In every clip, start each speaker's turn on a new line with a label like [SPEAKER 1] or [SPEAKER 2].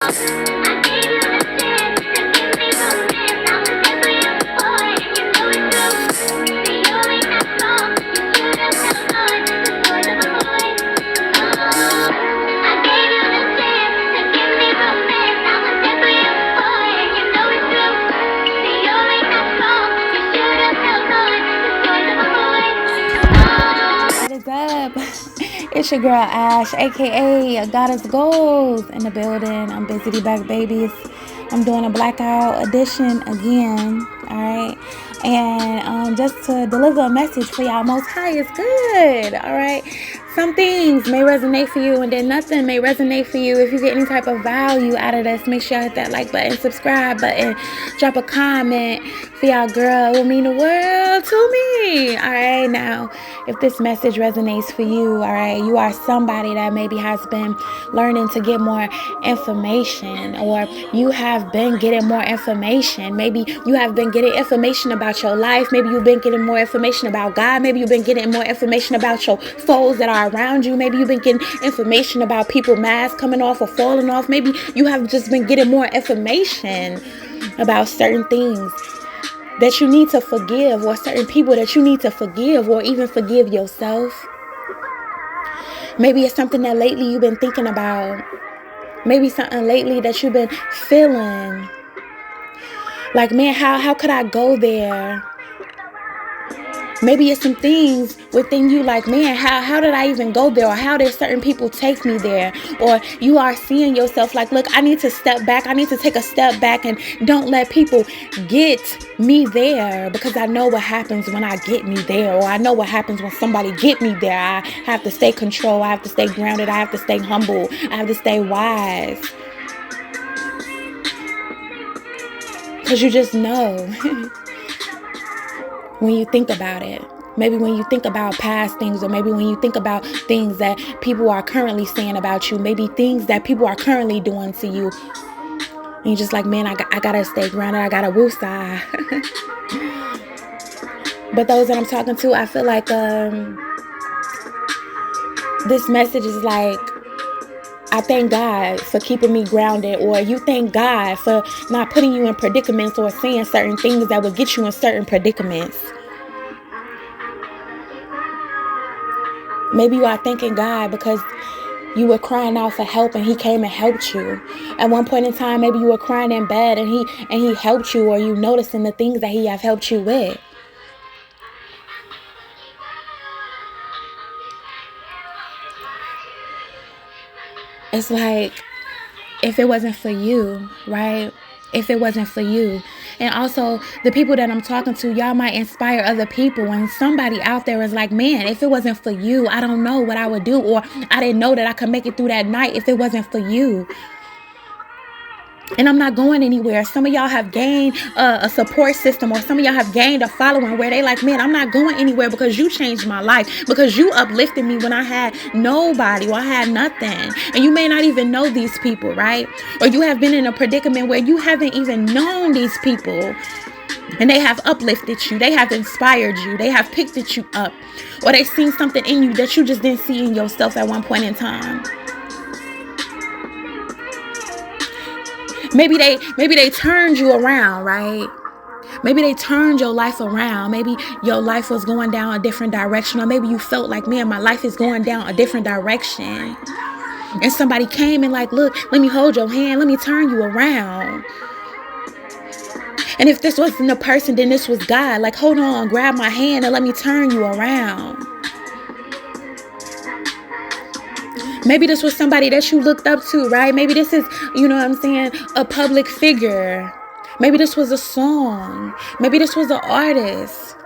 [SPEAKER 1] What is up? It's your girl Ash, aka Goddess Goals, in the building. I'm Busy Back Babies. I'm doing a blackout edition again. Alright. And just to deliver a message for y'all, Most High is good. Alright. Some things may resonate for you, and then nothing may resonate for you. If you get any type of value out of this, make sure you hit that like button, subscribe button, drop a comment for y'all, girl. It will mean the world to me. Alright, now, if this message resonates for you, alright, you are somebody that maybe has been learning to get more information, or you have been getting more information. Maybe you have been getting information about your life. Maybe you've been getting more information about God. Maybe you've been getting more information about your foes that are around you. Maybe you've been getting information about people masks coming off or falling off. Maybe you have just been getting more information about certain things that you need to forgive, or certain people that you need to forgive, or even forgive yourself. Maybe it's something that lately you've been thinking about. Maybe something lately that you've been feeling like, man, how could I go there? Maybe it's some things within you like, man, how did I even go there? Or how did certain people take me there? Or you are seeing yourself like, look, I need to step back. I need to take a step back and don't let people get me there, because I know what happens when I get me there. Or I know what happens when somebody get me there. I have to stay controlled. I have to stay grounded. I have to stay humble. I have to stay wise. Because you just know. When you think about it, maybe when you think about past things, or maybe when you think about things that people are currently saying about you, maybe things that people are currently doing to you, and you're just like, man, I gotta stay grounded, I gotta woosah. But those that I'm talking to, I feel like this message is like, I thank God for keeping me grounded, or you thank God for not putting you in predicaments or saying certain things that would get you in certain predicaments. Maybe you are thanking God because you were crying out for help and he came and helped you. At one point in time, maybe you were crying in bed and he helped you, or you noticing the things that he have helped you with. It's like, if it wasn't for you, right? If it wasn't for you. And also, the people that I'm talking to, y'all might inspire other people. And somebody out there is like, man, if it wasn't for you, I don't know what I would do. Or I didn't know that I could make it through that night if it wasn't for you. And I'm not going anywhere. Some of y'all have gained a support system, or some of y'all have gained a following where they like, man, I'm not going anywhere because you changed my life, because you uplifted me when I had nobody, or I had nothing. And you may not even know these people, right? Or you have been in a predicament where you haven't even known these people, and they have uplifted you. They have inspired you. They have picked you up, or they seen something in you that you just didn't see in yourself at one point in time. Maybe they turned you around, right? Maybe they turned your life around. Maybe your life was going down a different direction, or maybe you felt like, man, my life is going down a different direction. And somebody came and like, look, let me hold your hand. Let me turn you around. And if this wasn't a person, then this was God. Like, hold on, grab my hand and let me turn you around. Maybe this was somebody that you looked up to, right? Maybe this is, you know what I'm saying, a public figure. Maybe this was a song. Maybe this was an artist.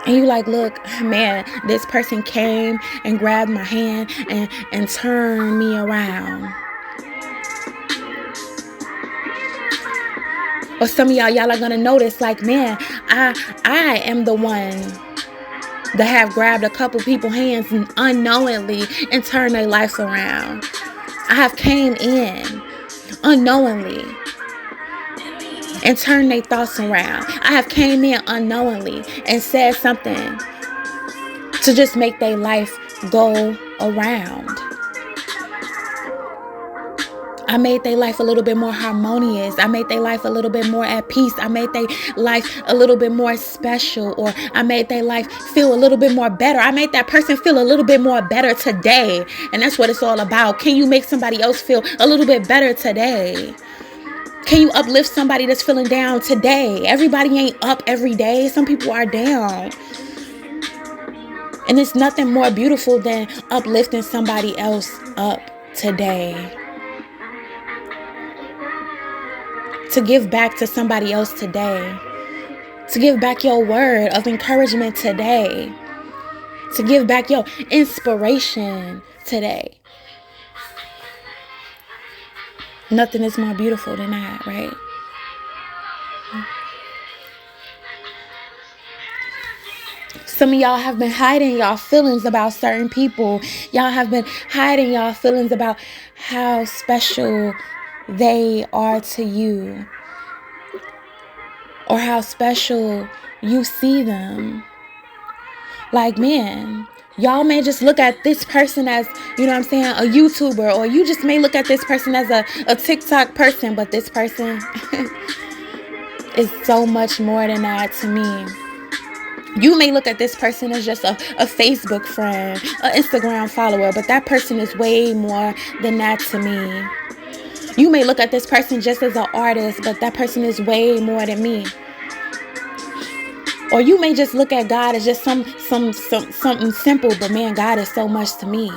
[SPEAKER 1] And you like, look, man, this person came and grabbed my hand and turned me around. Or some of y'all are going to notice like, man, I am the one that have grabbed a couple people's hands unknowingly and turned their life around. I have came in unknowingly and turned their thoughts around. I have came in unknowingly and said something to just make their life go around. I made their life a little bit more harmonious. I made their life a little bit more at peace. I made their life a little bit more special, or I made their life feel a little bit more better. I made that person feel a little bit more better today. And that's what it's all about. Can you make somebody else feel a little bit better today? Can you uplift somebody that's feeling down today? Everybody ain't up every day. Some people are down. And it's nothing more beautiful than uplifting somebody else up today. To give back to somebody else today. To give back your word of encouragement today. To give back your inspiration today. Nothing is more beautiful than that, right? Some of y'all have been hiding y'all feelings about certain people. Y'all have been hiding y'all feelings about how special they are to you, or how special you see them. Like, man, y'all may just look at this person as, you know what I'm saying, a YouTuber, or you just may look at this person as a TikTok person, but this person is so much more than that to me. You may look at this person as just a Facebook friend, an Instagram follower, but that person is way more than that to me. You may look at this person just as an artist, but that person is way more than me. Or you may just look at God as just something simple, but man, God is so much to me.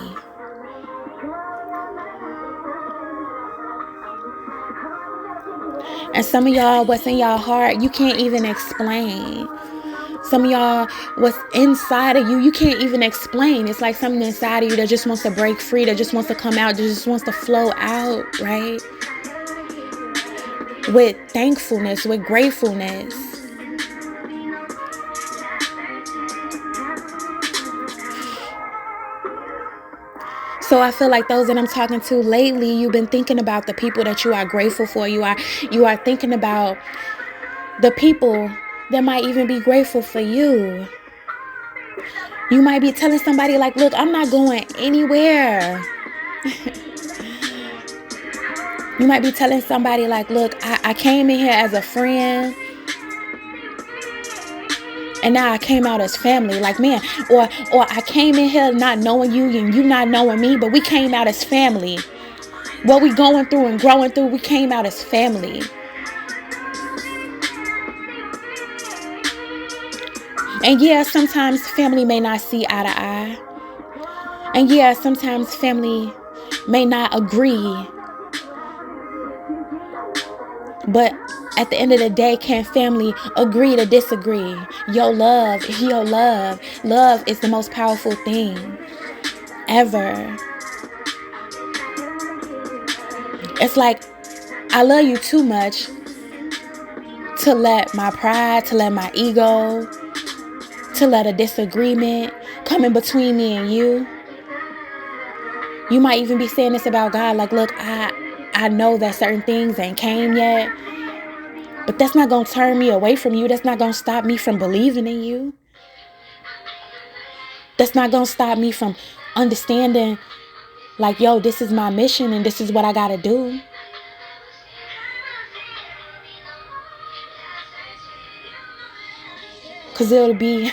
[SPEAKER 1] And some of y'all, what's in y'all heart, you can't even explain. Some of y'all, what's inside of you, you can't even explain. It's like something inside of you that just wants to break free, that just wants to come out, that just wants to flow out, right? With thankfulness, with gratefulness. So I feel like those that I'm talking to lately, you've been thinking about the people that you are grateful for. You are thinking about the people that might even be grateful for you. You might be telling somebody like, look, I'm not going anywhere. You might be telling somebody like, look, I came in here as a friend, and now I came out as family. Like, man, or I came in here not knowing you and you not knowing me, but we came out as family. What we going through and growing through, we came out as family. And yeah, sometimes family may not see eye to eye. And yeah, sometimes family may not agree. But at the end of the day, can family agree to disagree? Love is the most powerful thing ever. It's like, I love you too much to let my pride, to let my ego, to let a disagreement come in between me and you. You might even be saying this about God, like, look, I know that certain things ain't came yet, but that's not going to turn me away from you. That's not going to stop me from believing in you. That's not going to stop me from understanding, like, yo, this is my mission and this is what I got to do. Because it'll be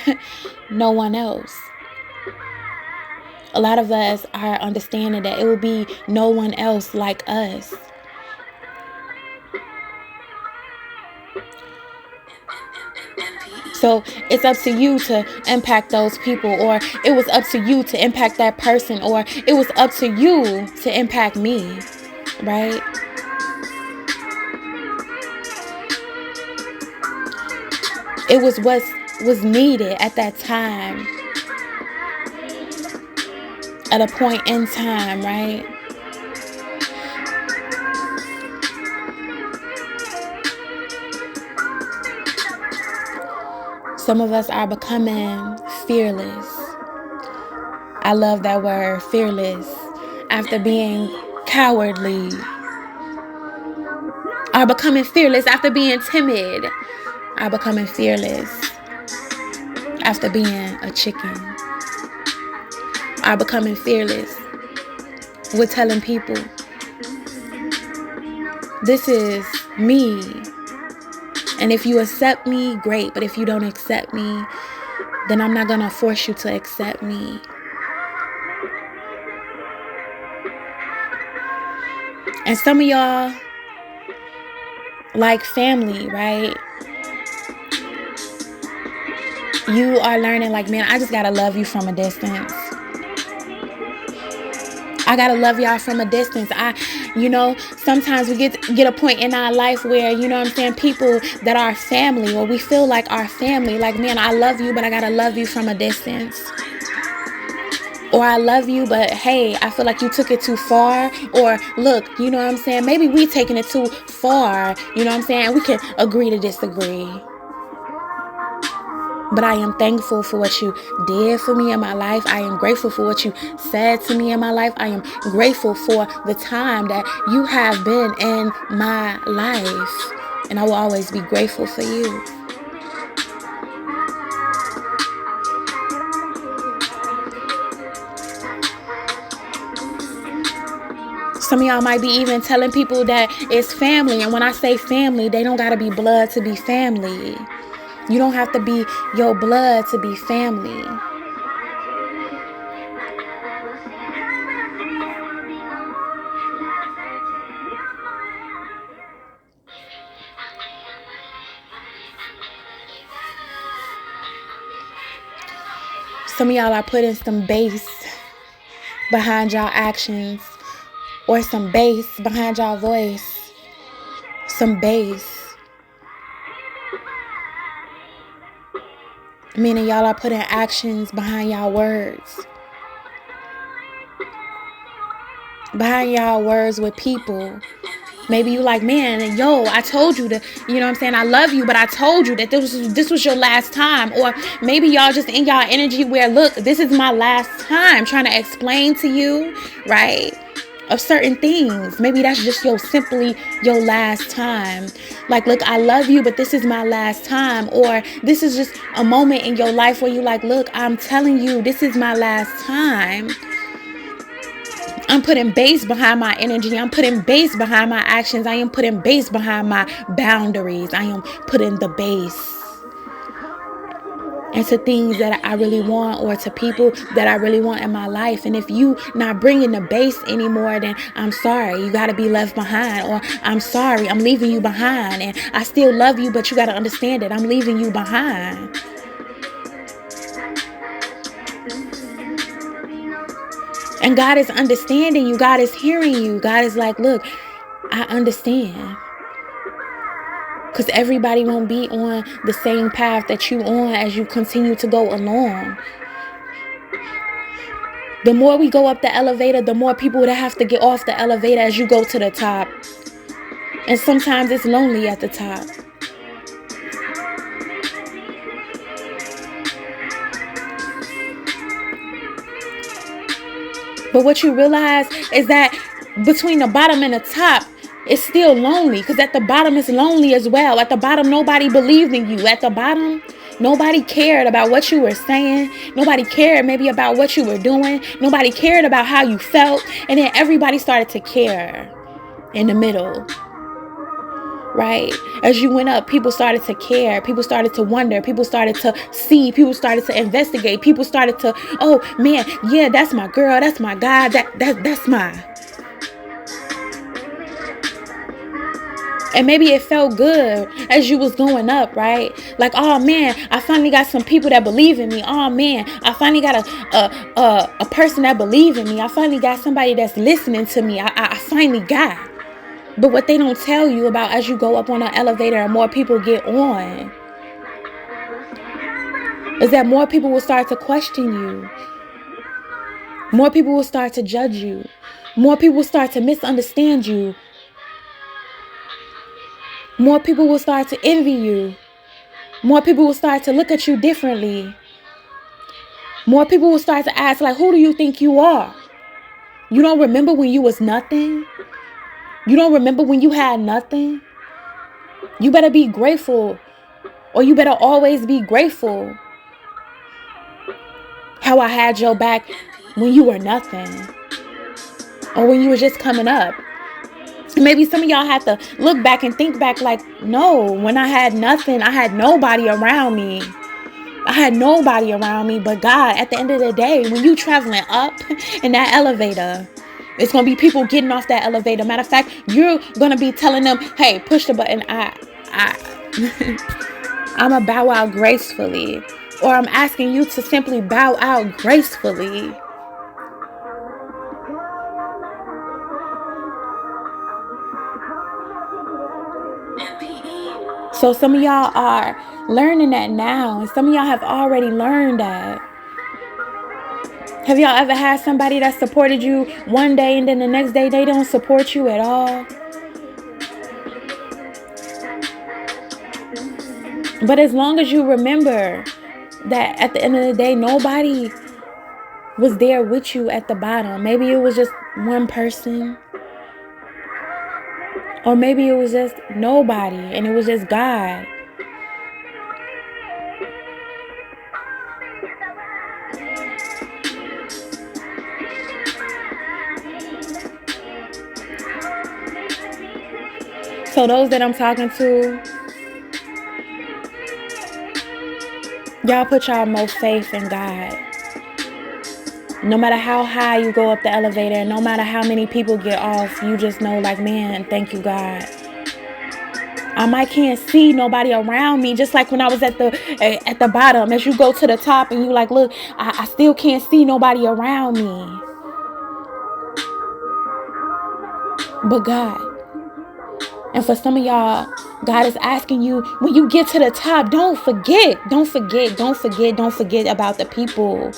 [SPEAKER 1] no one else. A lot of us are understanding that it will be no one else like us. So it's up to you to impact those people, or it was up to you to impact that person, or it was up to you to impact me, right? It was what was needed at that time, at a point in time, right? Some of us are becoming fearless. I love that word, fearless. After being cowardly. Are becoming fearless after being timid. Are becoming fearless after being a chicken. Are becoming fearless with telling people This is me. And if you accept me, great. But if you don't accept me, then I'm not going to force you to accept me. And some of y'all like family, right? You are learning like, man, I just got to love you from a distance. I got to love y'all from a distance. Sometimes we get a point in our life where, people that are family, or we feel like our family, like, man, I love you, but I got to love you from a distance. Or I love you, but hey, I feel like you took it too far. Or look, maybe we taking it too far, and we can agree to disagree. But I am thankful for what you did for me in my life. I am grateful for what you said to me in my life. I am grateful for the time that you have been in my life. And I will always be grateful for you. Some of y'all might be even telling people that it's family. And when I say family, they don't got to be blood to be family. You don't have to be your blood to be family. Some of y'all are putting some bass behind y'all actions, or some bass behind y'all voice. Some bass. Meaning y'all are putting actions behind y'all words. Behind y'all words with people. Maybe you like, man, yo, I told you to, I love you, but I told you that this was your last time. Or maybe y'all just in y'all energy where, look, this is my last time, trying to explain to you, right, of certain things. Maybe that's just simply your last time. Like, look, I love you, but this is my last time. Or this is just a moment in your life where you like, look, I'm telling you, this is my last time. I'm putting bass behind my energy. I'm putting bass behind my actions. I am putting bass behind my boundaries. I am putting the bass into things that I really want, or to people that I really want in my life. And if you not bringing the bass anymore, then I'm sorry, you got to be left behind. Or I'm sorry, I'm leaving you behind. And I still love you, but you got to understand that I'm leaving you behind. And God is understanding you. God is hearing you. God is like, look, I understand. Because everybody won't be on the same path that you on as you continue to go along. The more we go up the elevator, the more people that have to get off the elevator as you go to the top. And sometimes it's lonely at the top. But what you realize is that between the bottom and the top, it's still lonely, because at the bottom it's lonely as well. At the bottom, nobody believed in you. At the bottom, nobody cared about what you were saying. Nobody cared maybe about what you were doing. Nobody cared about how you felt. And then everybody started to care in the middle. Right? As you went up, people started to care. People started to wonder. People started to see. People started to investigate. People started to, oh man, yeah, that's my girl. That's my guy. That's my. And maybe it felt good as you was going up, right? Like, oh man, I finally got some people that believe in me. Oh man, I finally got a person that believe in me. I finally got somebody that's listening to me. I finally got. But what they don't tell you about as you go up on an elevator and more people get on is that more people will start to question you. More people will start to judge you. More people will start to misunderstand you. More people will start to envy you. More people will start to look at you differently. More people will start to ask, like, who do you think you are? You don't remember when you was nothing? You don't remember when you had nothing? You better be grateful, or you better always be grateful how I had your back when you were nothing, or when you were just coming up. Maybe some of y'all have to look back and think back like, no, when I had nothing, I had nobody around me. I had nobody around me but God. At the end of the day, when you traveling up in that elevator, it's going to be people getting off that elevator. Matter of fact, you're going to be telling them, hey, push the button. I'm going to bow out gracefully. Or I'm asking you to simply bow out gracefully. So some of y'all are learning that now. And some of y'all have already learned that. Have y'all ever had somebody that supported you one day and then the next day they don't support you at all? But as long as you remember that at the end of the day, nobody was there with you at the bottom. Maybe it was just one person. Or maybe it was just nobody and it was just God. So those that I'm talking to, y'all put y'all most faith in God. No matter how high you go up the elevator, no matter how many people get off, you just know like, man, thank you, God. I can't see nobody around me, just like when I was at the bottom. As you go to the top and you like, look, I still can't see nobody around me. But God. And for some of y'all, God is asking you, when you get to the top, don't forget about the people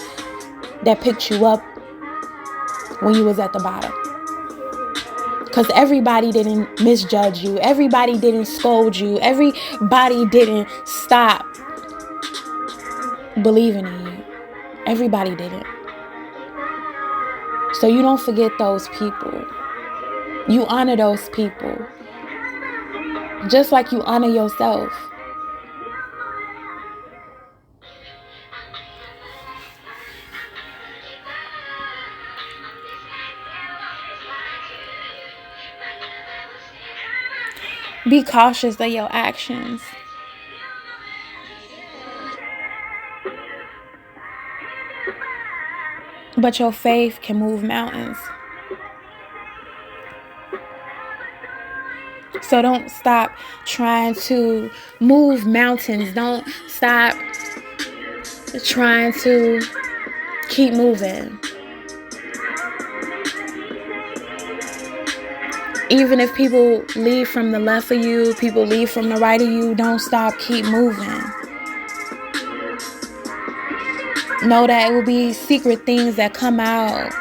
[SPEAKER 1] that picked you up when you was at the bottom. Because everybody didn't misjudge you. Everybody didn't scold you. Everybody didn't stop believing in you. Everybody didn't. So you don't forget those people. You honor those people. Just like you honor yourself. Be cautious of your actions. But your faith can move mountains. So don't stop trying to move mountains. Don't stop trying to keep moving. Even if people leave from the left of you, people leave from the right of you, don't stop, keep moving. Know that it will be secret things that come out.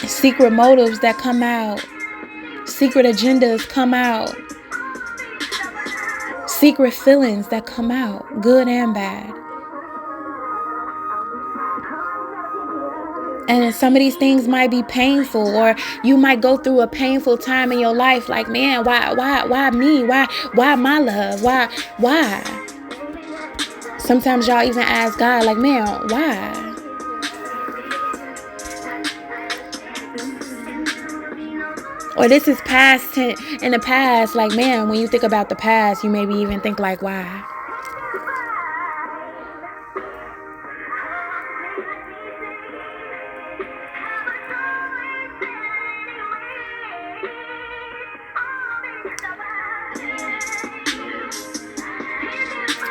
[SPEAKER 1] Secret motives that come out. Secret agendas come out. Secret feelings that come out, good and bad. And some of these things might be painful, or you might go through a painful time in your life. Like, man, why me? Why my love? Why? Sometimes y'all even ask God, like, man, why? Or this is past in the past. Like, man, when you think about the past, you maybe even think like, why?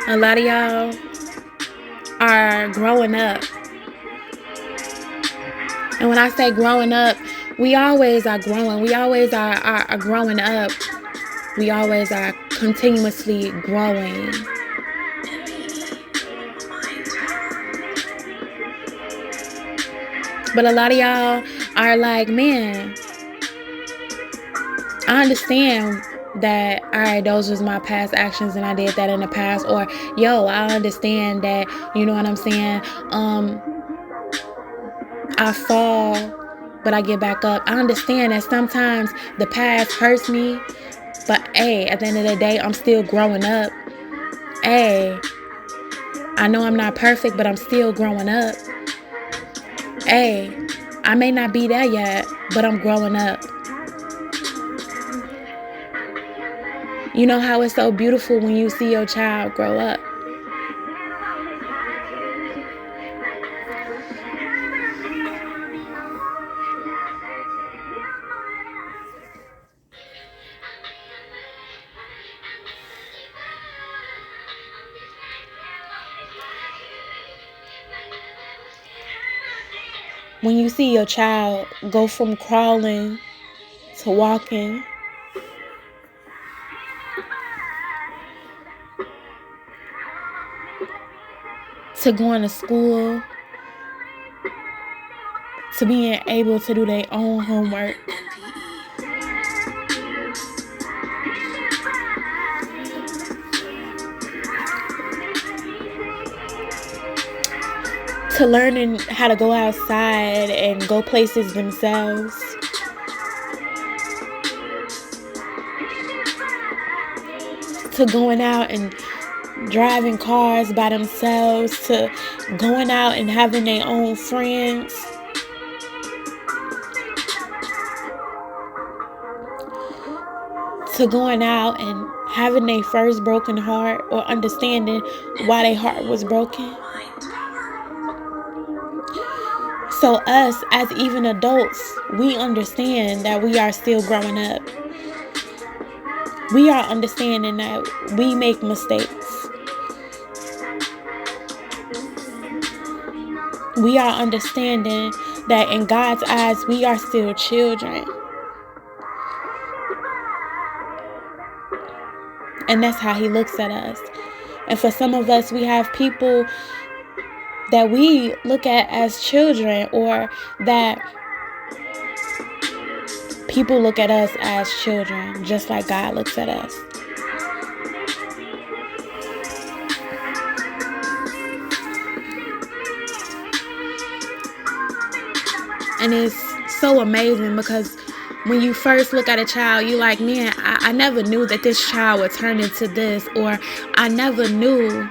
[SPEAKER 1] A lot of y'all are growing up. And when I say growing up, we always are growing. We always are growing up. We always are continuously growing. But a lot of y'all are like, man, I understand that, all right, those was my past actions and I did that in the past. Or, yo, I understand that, you know what I'm saying? I fall, but I get back up. I understand that sometimes the past hurts me, but hey, at the end of the day, I'm still growing up. Hey, I know I'm not perfect, but I'm still growing up. Hey, I may not be there yet, but I'm growing up. You know how it's so beautiful when you see your child grow up. When you see your child go from crawling to walking, to going to school, to being able to do their own homework, to learning how to go outside and go places themselves, to going out and driving cars by themselves, to going out and having their own friends, to going out and having their first broken heart or understanding why their heart was broken. So us, as even adults, we understand that we are still growing up. We are understanding that we make mistakes. We are understanding that in God's eyes, we are still children. And that's how He looks at us. And for some of us, we have people that we look at as children, or that people look at us as children, just like God looks at us. And it's so amazing because when you first look at a child, you're like, man, I never knew that this child would turn into this, or I never knew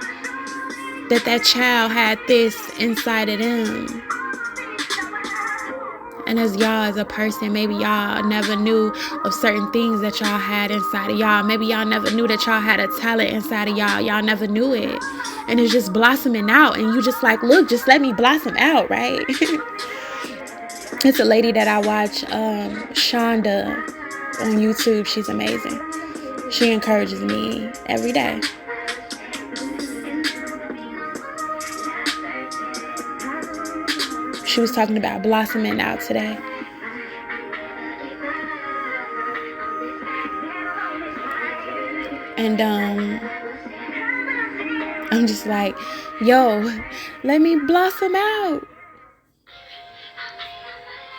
[SPEAKER 1] that child had this inside of them. And as y'all, as a person, maybe y'all never knew of certain things that y'all had inside of y'all. Maybe y'all never knew that y'all had a talent inside of y'all. Y'all never knew it. And it's just blossoming out. And you just like, look, just let me blossom out, right? It's a lady that I watch, Shonda, on YouTube. She's amazing. She encourages me every day. She was talking about blossoming out today. And I'm just like, yo, let me blossom out.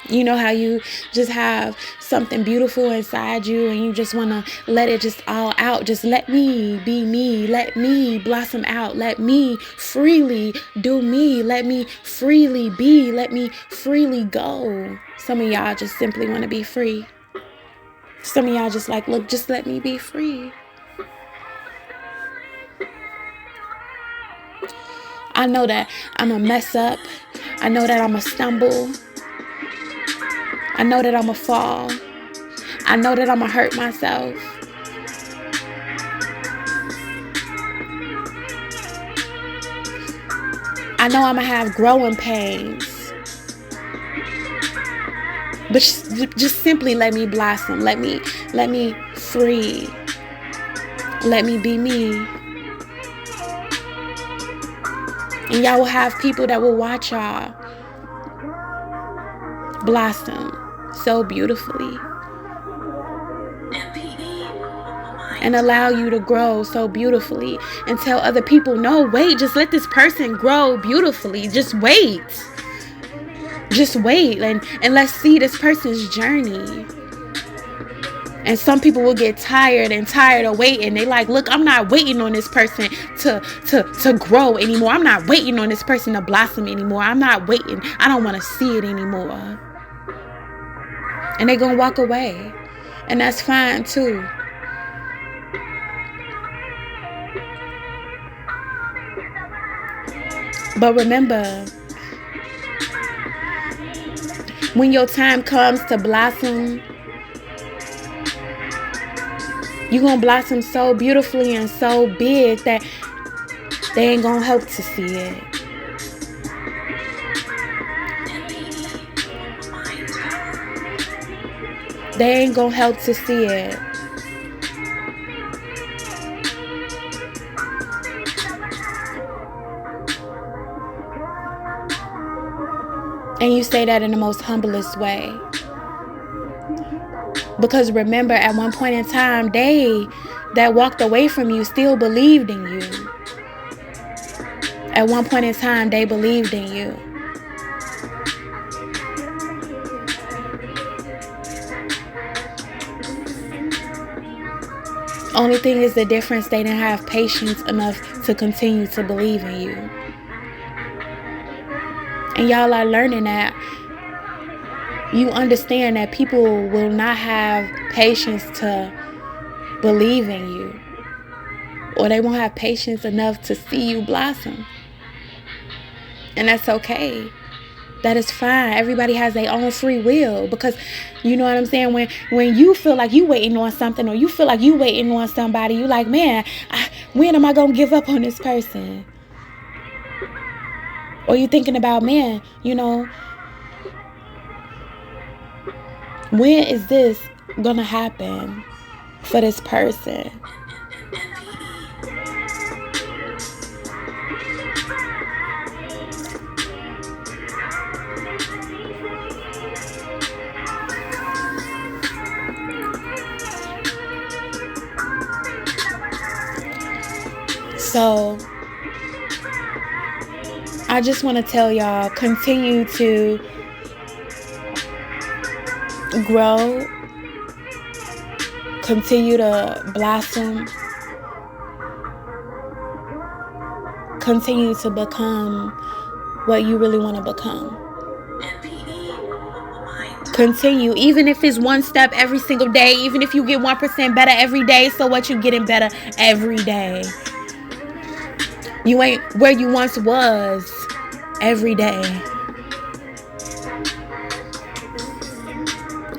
[SPEAKER 1] You know how you just have something beautiful inside you and you just want to let it just all out. Just let me be me. Let me blossom out. Let me freely do me. Let me freely be. Let me freely go. Some of y'all just simply want to be free. Some of y'all just like, look, just let me be free. I know that I'm a mess up. I know that I'm a stumble. I know that I'm going to fall. I know that I'm going to hurt myself. I know I'm going to have growing pains. But just simply let me blossom. Let me free. Let me be me. And y'all will have people that will watch y'all blossom so beautifully and allow you to grow so beautifully and tell other people, no, wait, just let this person grow beautifully. Just wait and let's see this person's journey. And some people will get tired of waiting. They like, look, I'm not waiting on this person to grow anymore. I'm not waiting on this person to blossom anymore. I'm not waiting. I don't want to see it anymore. And they're going to walk away. And that's fine too. But remember, When your time comes to blossom, you're going to blossom so beautifully and so big that they ain't going to help to see it. They ain't going to help to see it. And you say that in the most humblest way. Because remember, at one point in time, they that walked away from you still believed in you. At one point in time, they believed in you. Only thing is the difference, they didn't have patience enough to continue to believe in you. And y'all are learning that. You understand that people will not have patience to believe in you. Or they won't have patience enough to see you blossom. And that's okay. That is fine. Everybody has their own free will. Because, you know what I'm saying? When you feel like you waiting on something, or you feel like you waiting on somebody, you like, man, when am I going to give up on this person? Or you thinking about, man, you know, when is this going to happen for this person? So I just want to tell y'all, continue to grow, continue to blossom, continue to become what you really want to become. Continue, even if it's one step every single day, even if you get 1% better every day, so what, you getting better every day. You ain't where you once was every day.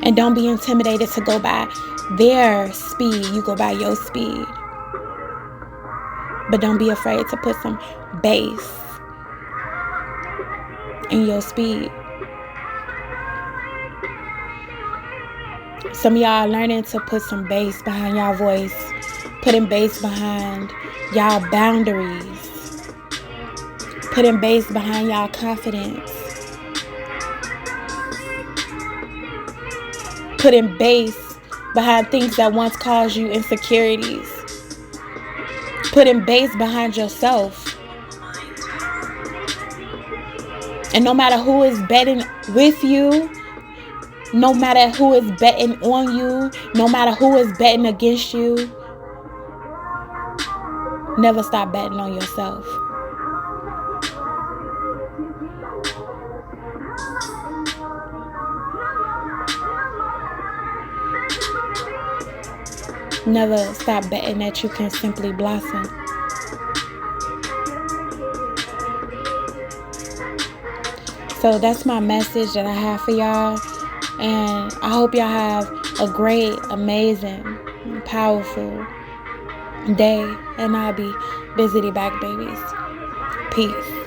[SPEAKER 1] And don't be intimidated to go by their speed. You go by your speed. But don't be afraid to put some bass in your speed. Some of y'all are learning to put some bass behind y'all voice. Putting bass behind y'all boundaries. Putting bass behind y'all confidence. Putting bass behind things that once caused you insecurities. Putting bass behind yourself. And no matter who is betting with you, no matter who is betting on you, no matter who is betting against you, never stop betting on yourself. Never stop betting that you can simply blossom. So that's my message that I have for y'all. And I hope y'all have a great, amazing, powerful day. And I'll be busy back, babies. Peace.